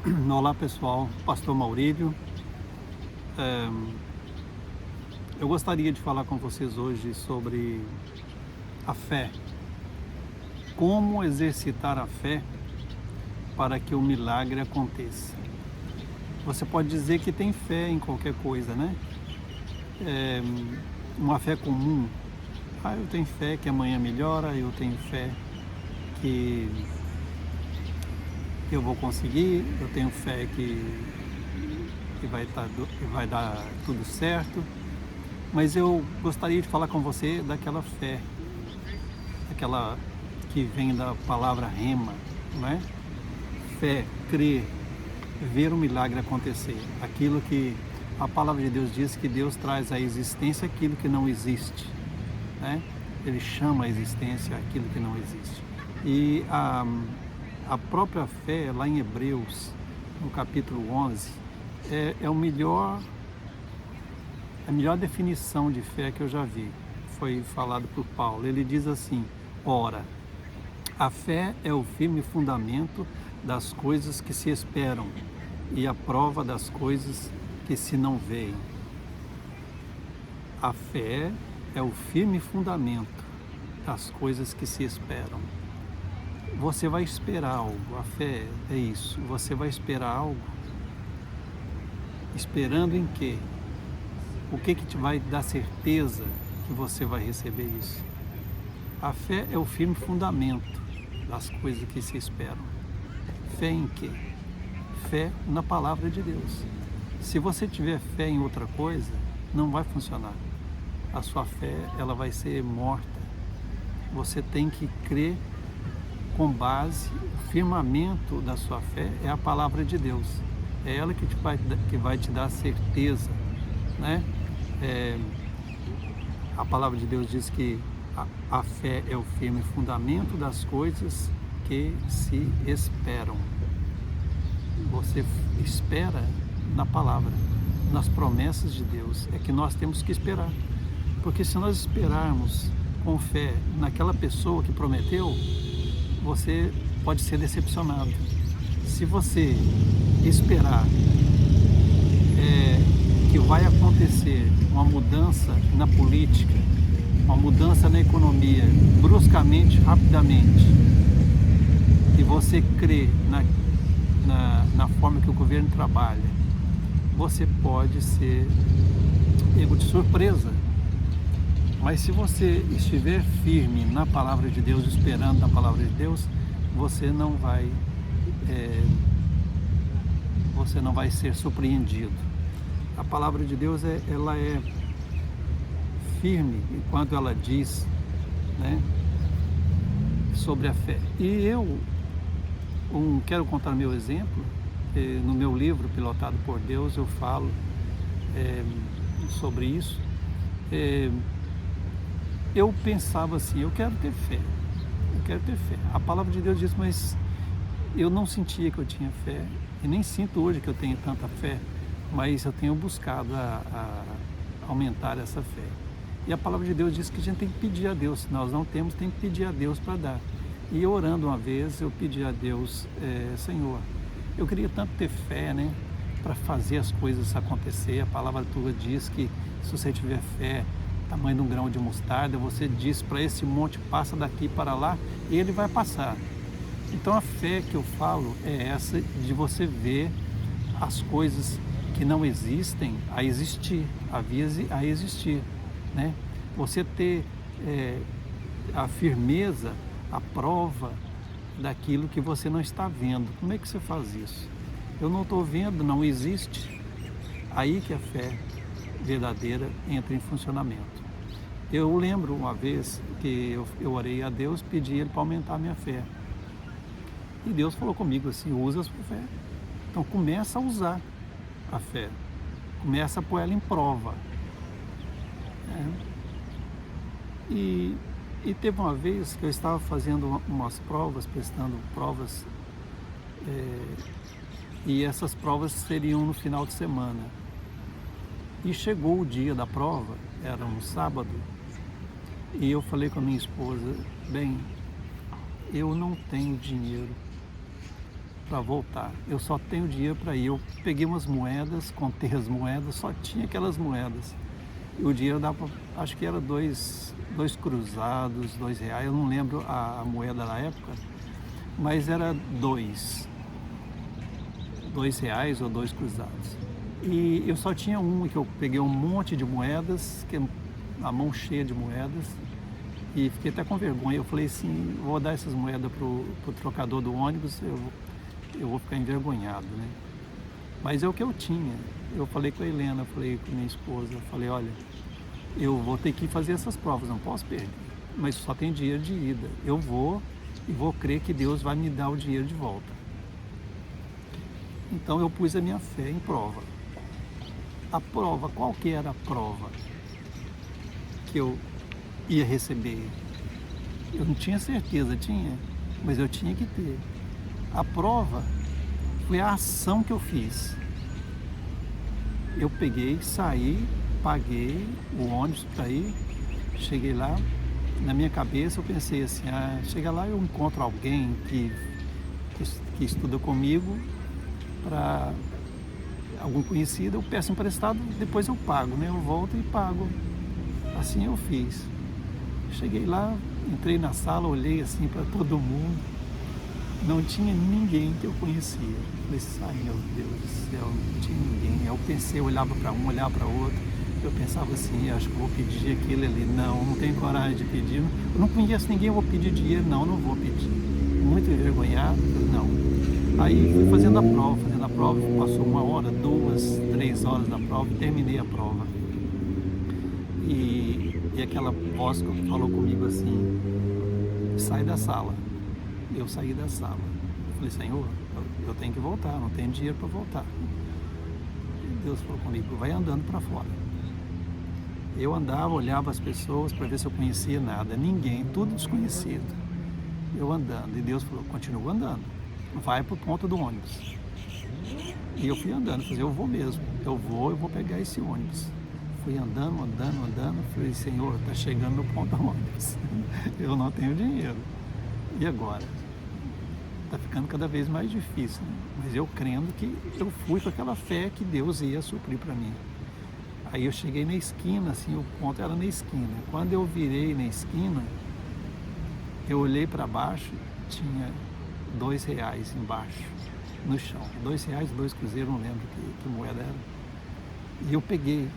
Olá pessoal, Pastor Maurílio. Eu gostaria de falar com vocês hoje sobre a fé. Como exercitar a fé para que o milagre aconteça. Você pode dizer que tem fé em qualquer coisa, né? Uma fé comum. Eu tenho fé que amanhã melhora, eu tenho fé que eu vou conseguir, eu tenho fé que vai dar tudo certo. Mas eu gostaria de falar com você daquela fé, aquela que vem da palavra rema, não é? Fé, crer, ver o milagre acontecer. Aquilo que a palavra de Deus diz que Deus traz à existência aquilo que não existe, né? Ele chama à existência aquilo que não existe. E a própria fé, lá em Hebreus, no capítulo 11, é a melhor definição de fé que eu já vi. Foi falado por Paulo. Ele diz assim: ora, a fé é o firme fundamento das coisas que se esperam e a prova das coisas que se não veem. A fé é o firme fundamento das coisas que se esperam. Você vai esperar algo, a fé é isso. Você vai esperar algo, esperando em quê? O que te vai dar certeza que você vai receber isso? A fé é o firme fundamento das coisas que se esperam. Fé em quê? Fé na palavra de Deus. Se você tiver fé em outra coisa, não vai funcionar. A sua fé, ela vai ser morta. Você tem que crer com base, o firmamento da sua fé é a palavra de Deus. É ela que vai te dar certeza, né? A palavra de Deus diz que a fé é o firme fundamento das coisas que se esperam. Você espera na palavra, nas promessas de Deus. É que nós temos que esperar. Porque se nós esperarmos com fé naquela pessoa que prometeu, você pode ser decepcionado. Se você esperar que vai acontecer uma mudança na política, uma mudança na economia, bruscamente, rapidamente, e você crê na forma que o governo trabalha, você pode ser pego de surpresa. Mas se você estiver firme na palavra de Deus, esperando na palavra de Deus, você não vai ser surpreendido. A palavra de Deus ela é firme enquanto ela diz, né, sobre a fé. E eu quero contar meu exemplo. No meu livro Pilotado por Deus eu falo sobre isso. Eu pensava assim: eu quero ter fé, eu quero ter fé. A palavra de Deus diz, mas eu não sentia que eu tinha fé, e nem sinto hoje que eu tenho tanta fé, mas eu tenho buscado a aumentar essa fé. E a palavra de Deus diz que a gente tem que pedir a Deus. Se nós não temos, tem que pedir a Deus para dar. E eu orando uma vez, eu pedi a Deus: Senhor, eu queria tanto ter fé, né, para fazer as coisas acontecer. A palavra tua diz que se você tiver fé, tamanho de um grão de mostarda, você diz para esse monte: passa daqui para lá, e ele vai passar. Então a fé que eu falo é essa, de você ver as coisas que não existem a existir, a existir, né? Você ter a firmeza, a prova daquilo que você não está vendo. Como é que você faz isso? Eu não estou vendo, não existe. Aí que a fé verdadeira entra em funcionamento. Eu lembro uma vez que eu orei a Deus, pedi Ele para aumentar a minha fé. E Deus falou comigo assim: usa a sua fé. Então começa a usar a fé. Começa a pôr ela em prova. E teve uma vez que eu estava fazendo umas provas, prestando provas, e essas provas seriam no final de semana. E chegou o dia da prova, era um sábado, e eu falei com a minha esposa: bem, eu não tenho dinheiro para voltar. Eu só tenho dinheiro para ir. Eu peguei umas moedas, contei as moedas, só tinha aquelas moedas. E o dinheiro dava, acho que era dois cruzados, R$ 2. Eu não lembro a moeda da época, mas era R$ 2 ou 2 cruzados. E eu só tinha que eu peguei um monte de moedas, a mão cheia de moedas, e fiquei até com vergonha. Eu falei assim, vou dar essas moedas pro trocador do ônibus, eu vou ficar envergonhado, né? Mas é o que eu tinha. Eu falei com a Helena, falei com minha esposa, falei, olha, eu vou ter que fazer essas provas, não posso perder, mas só tem dinheiro de ida. Eu vou e vou crer que Deus vai me dar o dinheiro de volta. Então eu pus a minha fé em prova. A prova, qual que era a prova que eu ia receber? Eu não tinha certeza, mas eu tinha que ter. A prova foi a ação que eu fiz. Eu peguei, saí, paguei o ônibus para ir, cheguei lá, na minha cabeça eu pensei assim, chega lá eu encontro alguém que estuda comigo, para algum conhecido, eu peço emprestado, depois eu pago, né? Eu volto e pago. Assim eu fiz. Cheguei lá, entrei na sala, olhei assim para todo mundo, não tinha ninguém que eu conhecia. Falei, ai meu Deus do céu, não tinha ninguém. Eu pensei, eu olhava para um, olhava para outro, eu pensava assim, acho que vou pedir aquele ali. Não tenho coragem de pedir. Eu não conheço ninguém, eu vou pedir dinheiro. Não vou pedir. Muito envergonhado, não. Aí fui fazendo a prova, passou 1 hora, 2, 3 horas da prova e terminei a prova. E aquela voz que falou comigo assim, sai da sala. Eu saí da sala. Eu falei, Senhor, eu tenho que voltar, não tenho dinheiro para voltar. E Deus falou comigo, vai andando para fora. Eu andava, olhava as pessoas para ver se eu conhecia nada, ninguém, tudo desconhecido. Eu andando, e Deus falou, continua andando, vai para o ponto do ônibus. E eu fui andando, falei, eu vou mesmo, eu vou pegar esse ônibus. Fui andando, falei, Senhor, está chegando no ponto do ônibus, eu não tenho dinheiro. E agora? Está ficando cada vez mais difícil, né? Mas eu crendo que eu fui com aquela fé que Deus ia suprir para mim. Aí eu cheguei na esquina, assim, o ponto era na esquina. Quando eu virei na esquina, eu olhei para baixo, tinha R$ 2 embaixo, no chão. R$ 2, 2 cruzeiros, não lembro que moeda era. E eu peguei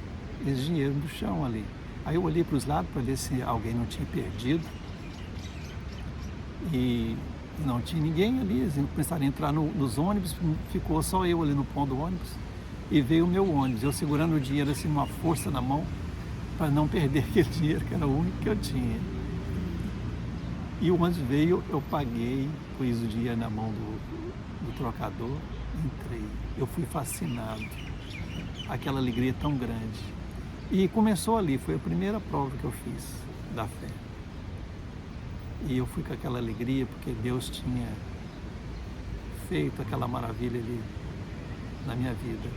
esse dinheiro do chão ali. Aí eu olhei para os lados para ver se alguém não tinha perdido. E não tinha ninguém ali, eles começaram a entrar nos ônibus, ficou só eu ali no ponto do ônibus. E veio o meu ônibus, eu segurando o dinheiro assim, uma força na mão, para não perder aquele dinheiro, que era o único que eu tinha. E o ônibus veio, eu paguei, pus o dinheiro na mão do trocador, entrei. Eu fui fascinado, aquela alegria tão grande. E começou ali, foi a primeira prova que eu fiz da fé. E eu fui com aquela alegria, porque Deus tinha feito aquela maravilha ali na minha vida.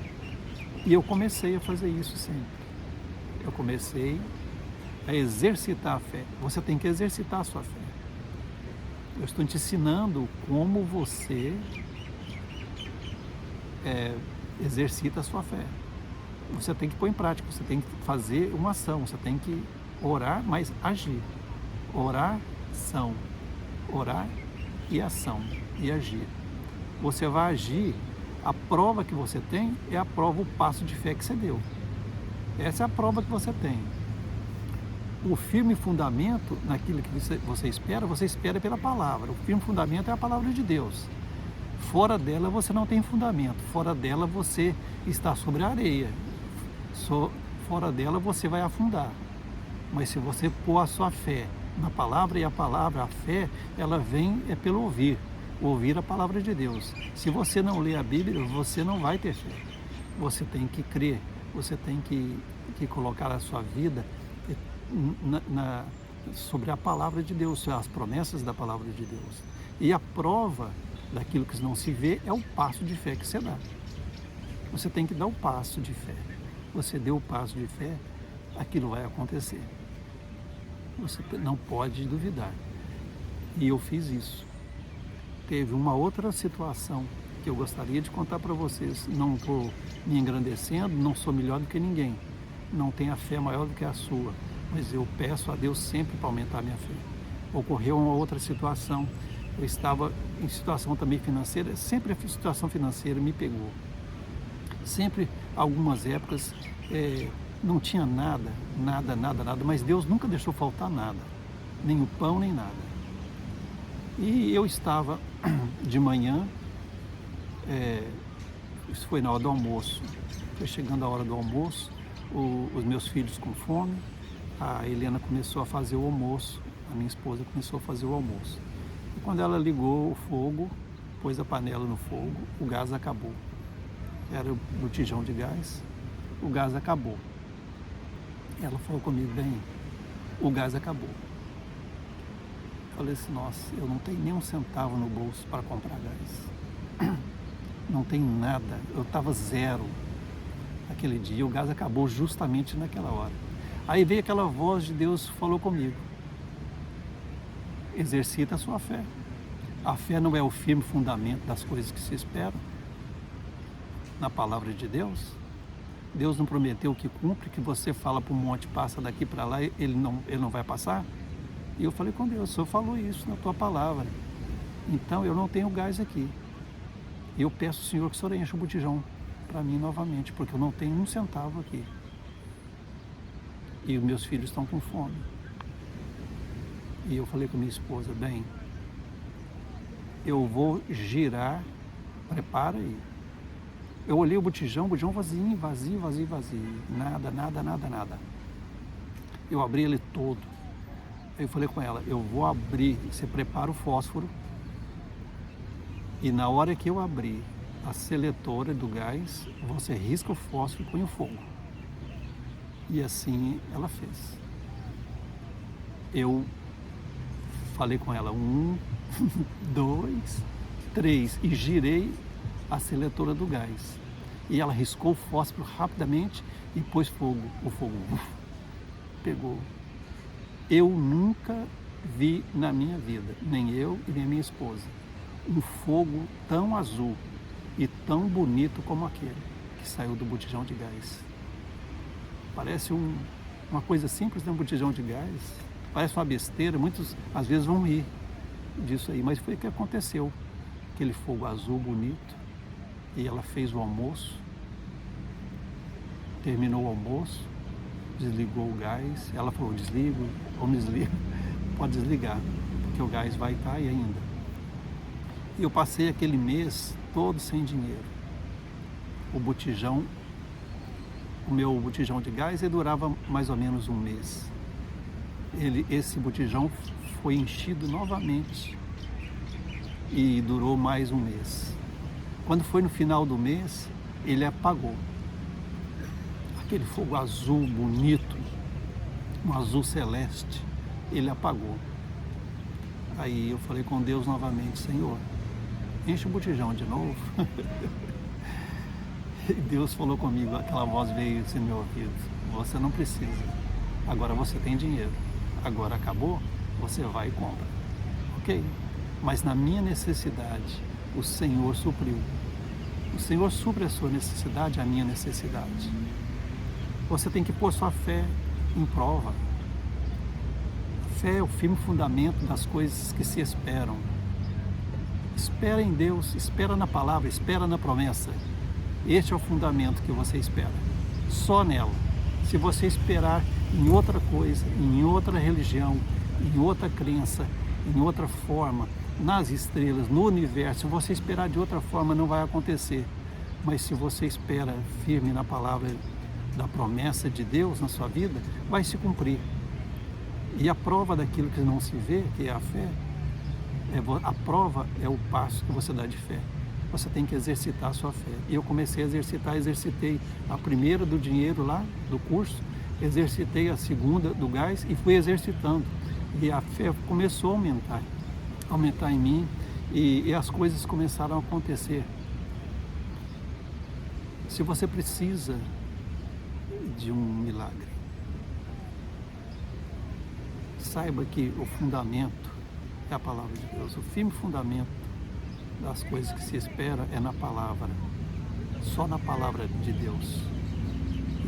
E eu comecei a fazer isso sempre. Eu comecei a exercitar a fé. Você tem que exercitar a sua fé. Eu estou te ensinando como você exercita a sua fé. Você tem que pôr em prática, você tem que fazer uma ação, você tem que orar, mas agir. Orar e ação e agir. Você vai agir, a prova que você tem é a prova, o passo de fé que você deu. Essa é a prova que você tem. O firme fundamento naquilo que você espera pela palavra. O firme fundamento é a palavra de Deus. Fora dela você não tem fundamento, fora dela você está sobre a areia, fora dela você vai afundar. Mas se você pôr a sua fé na palavra, e a palavra, a fé, ela vem pelo ouvir a palavra de Deus. Se você não lê a Bíblia, você não vai ter fé. Você tem que crer, você tem que colocar a sua vida sobre a palavra de Deus, as promessas da palavra de Deus. E a prova daquilo que não se vê é o passo de fé que você dá. Você tem que dar o passo de fé. Você deu o passo de fé, aquilo vai acontecer. Você não pode duvidar. E eu fiz isso. Teve uma outra situação que eu gostaria de contar para vocês. Não estou me engrandecendo, não sou melhor do que ninguém. Não tenho a fé maior do que a sua, mas eu peço a Deus sempre para aumentar a minha fé. Ocorreu uma outra situação, eu estava em situação também financeira, sempre a situação financeira me pegou. Sempre, algumas épocas, não tinha nada, mas Deus nunca deixou faltar nada, nem o pão, nem nada. E eu estava de manhã, isso foi na hora do almoço, foi chegando a hora do almoço, os meus filhos com fome, a Helena começou a fazer o almoço, a minha esposa começou a fazer o almoço. E quando ela ligou o fogo, pôs a panela no fogo, o gás acabou. Era o botijão de gás, o gás acabou. Ela falou comigo, bem, o gás acabou. Falei assim, nossa, eu não tenho nem um centavo no bolso para comprar gás. Não tem nada, eu estava zero naquele dia, o gás acabou justamente naquela hora. Aí veio aquela voz de Deus, falou comigo, exercita a sua fé. A fé não é o firme fundamento das coisas que se esperam. Na palavra de Deus, Deus não prometeu que cumpre, que você fala para o monte, passa daqui para lá, ele não vai passar? E eu falei com Deus, o Senhor falou isso na tua palavra, então eu não tenho gás aqui. E eu peço ao Senhor que o Senhor encha o botijão para mim novamente, porque eu não tenho um centavo aqui. E os meus filhos estão com fome. E eu falei com minha esposa, bem, eu vou girar, prepara aí. Eu olhei o botijão vazio. Nada. Eu abri ele todo. Aí eu falei com ela, eu vou abrir, você prepara o fósforo. E na hora que eu abrir a seletora do gás, você risca o fósforo e põe o fogo. E assim ela fez. Eu falei com ela, 1, 2, 3, e girei a seletora do gás. E ela riscou o fósforo rapidamente e pôs fogo. O fogo pegou. Eu nunca vi na minha vida, nem eu e nem a minha esposa, um fogo tão azul e tão bonito como aquele que saiu do botijão de gás. Parece uma coisa simples, né? Um botijão de gás. Parece uma besteira, muitos às vezes vão rir disso aí, mas foi o que aconteceu. Aquele fogo azul bonito, e ela fez o almoço, terminou o almoço, desligou o gás, ela falou, desligo ou não desligo, pode desligar, porque o gás vai estar aí ainda. E eu passei aquele mês todo sem dinheiro. O meu botijão de gás, ele durava mais ou menos um mês. Esse botijão foi enchido novamente e durou mais um mês. Quando foi no final do mês, ele apagou. Aquele fogo azul bonito, um azul celeste, ele apagou. Aí eu falei com Deus novamente, Senhor, enche o botijão de novo. E Deus falou comigo, aquela voz veio assim no meu ouvido, você não precisa, agora você tem dinheiro, agora acabou, você vai e compra. Ok? Mas na minha necessidade, o Senhor supriu. O Senhor supre a sua necessidade, a minha necessidade. Você tem que pôr sua fé em prova. A fé é o firme fundamento das coisas que se esperam. Espera em Deus, espera na palavra, espera na promessa. Este é o fundamento que você espera. Só nela. Se você esperar em outra coisa, em outra religião, em outra crença, em outra forma, nas estrelas, no universo, se você esperar de outra forma, não vai acontecer. Mas se você espera firme na palavra da promessa de Deus na sua vida, vai se cumprir. E a prova daquilo que não se vê, que é a fé, a prova é o passo que você dá de fé. Você tem que exercitar a sua fé. E eu comecei a exercitei a primeira do dinheiro lá, do curso, exercitei a segunda do gás e fui exercitando. E a fé começou a aumentar em mim e as coisas começaram a acontecer. Se você precisa de um milagre, saiba que o fundamento é a palavra de Deus, o firme fundamento das coisas que se espera é na palavra, só na palavra de Deus.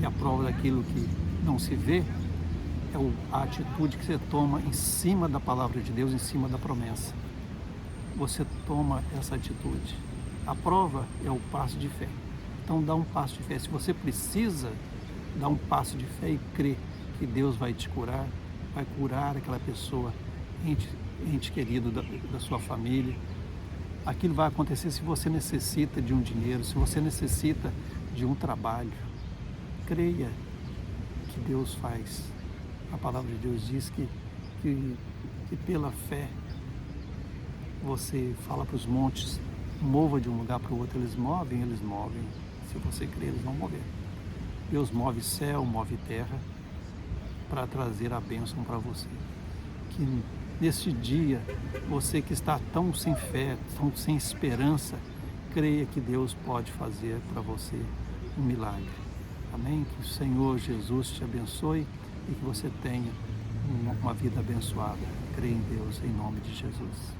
E a prova daquilo que não se vê é a atitude que você toma em cima da palavra de Deus, em cima da promessa. Você toma essa atitude. A prova é o passo de fé. Então dá um passo de fé. Se você precisa dar um passo de fé e crer que Deus vai te curar, vai curar aquela pessoa, ente querido da sua família. Aquilo vai acontecer se você necessita de um dinheiro, se você necessita de um trabalho. Creia que Deus faz. A palavra de Deus diz que pela fé você fala para os montes, mova de um lugar para o outro, eles movem. Se você crer, eles vão mover. Deus move céu, move terra para trazer a bênção para você. Que neste dia, você que está tão sem fé, tão sem esperança, creia que Deus pode fazer para você um milagre. Amém? Que o Senhor Jesus te abençoe e que você tenha uma vida abençoada. Creia em Deus, em nome de Jesus.